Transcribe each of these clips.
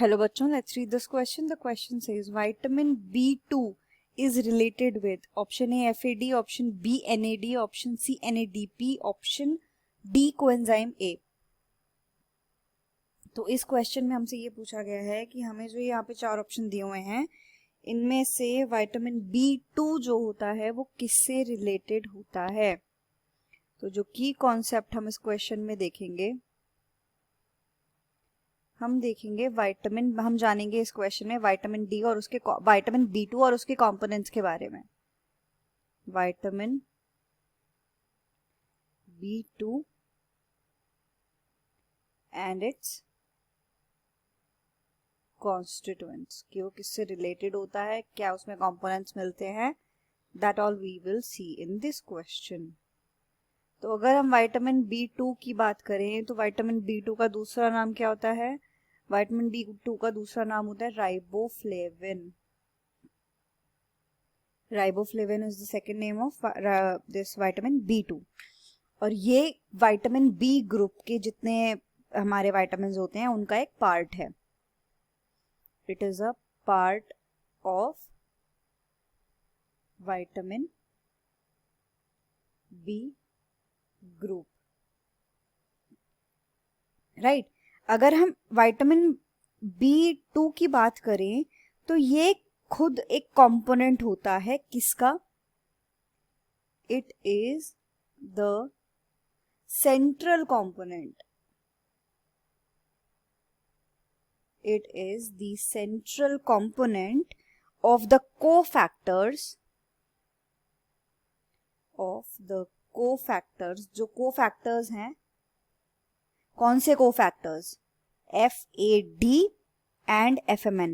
Hello bachon, let's read this question. The question says vitamin B2 is related with option A FAD, option B NAD, option C NADP, option D coenzyme A. तो इस question में हमसे ये पूछा गया है कि हमें जो यहाँ पे चार ऑप्शन दिए हुए हैं इनमें से विटामिन B2 जो होता है वो किससे रिलेटेड होता है. तो जो की कॉन्सेप्ट हम इस क्वेश्चन में देखेंगे, हम देखेंगे विटामिन, हम जानेंगे इस क्वेश्चन में विटामिन डी और उसके विटामिन B2 और उसके कंपोनेंट्स के बारे में. Vitamin B2 and it's constituents, कि वो किससे रिलेटेड होता है, क्या उसमें कंपोनेंट्स मिलते हैं. That all we will see in this question. तो अगर हम विटामिन B2 की बात करें तो विटामिन B2 का दूसरा नाम क्या होता है. विटामिन B2 का दूसरा नाम होता है riboflavin. Riboflavin is the second name of this vitamin B2. और ये विटामिन B ग्रुप के जितने हमारे विटामिन होते हैं उनका एक पार्ट है. It is a part of vitamin B group, right. अगर हम विटामिन B2 की बात करें तो ये खुद एक कंपोनेंट होता है किसका. It is the central component. It is the central component of the cofactors जो cofactors हैं. कौन से cofactors? FAD and FMN.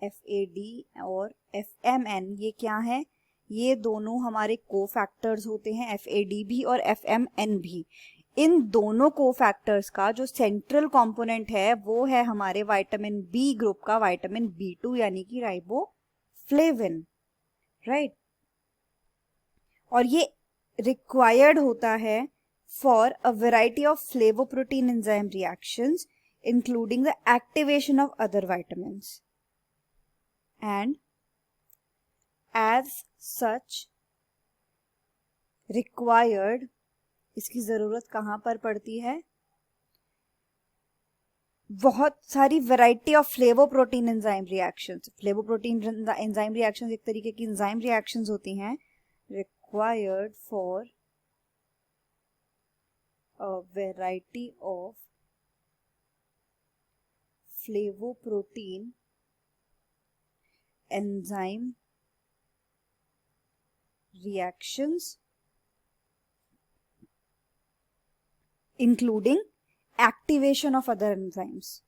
FAD और FMN ये क्या है, ये दोनों हमारे cofactors होते हैं, FAD भी और FMN भी. इन दोनों कोफैक्टर्स का जो सेंट्रल कंपोनेंट है वो है हमारे विटामिन B ग्रुप का विटामिन B2 यानी कि राइबोफ्लेविन, राइट. और ये रिक्वायर्ड होता है for a variety of flavoprotein enzyme reactions including the activation of other vitamins and as such required. इसकी जरूरत कहाँ पर पड़ती है. बहुत सारी variety of flavoprotein enzyme reactions. Flavoprotein enzyme reactions एक तरीके की एंजाइम रिएक्शंस होती हैं required for a variety of flavoprotein enzyme reactions including activation of other enzymes.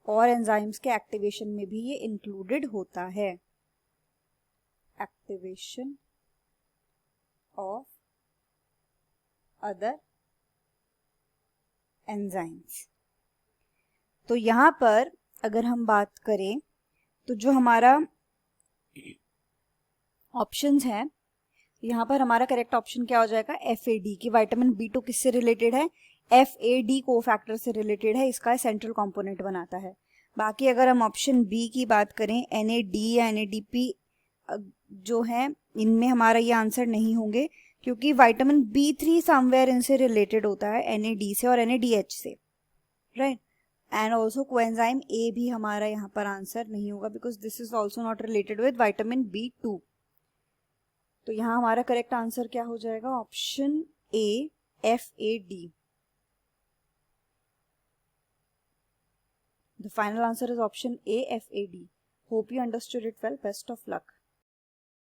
और एंजाइम्स के एक्टिवेशन में भी ये इंक्लूडेड होता है. Activation of other enzymes. तो यहां पर अगर हम बात करें तो जो हमारा ऑप्शंस हैं, यहाँ पर हमारा करेक्ट ऑप्शन क्या हो जाएगा, FAD की विटामिन B2 किससे रिलेटेड है, FAD कोफैक्टर से रिलेटेड है, इसका सेंट्रल कंपोनेंट बनाता है. बाकी अगर हम ऑप्शन B की बात करें NAD या NADP जो है इनमें हमारा ये आंसर नहीं होंगे क्योंकि विटामिन B3 समवेयर इनसे रिलेटेड होता है NAD से और NADH से, right. And also coenzyme A भी हमारा यहाँ पर आंसर नहीं होगा because this is also not related with vitamin B2. तो यहाँ हमारा करेक्ट आंसर क्या हो जाएगा, option A FAD. The final answer is option A FAD. Hope you understood it well. Best of luck.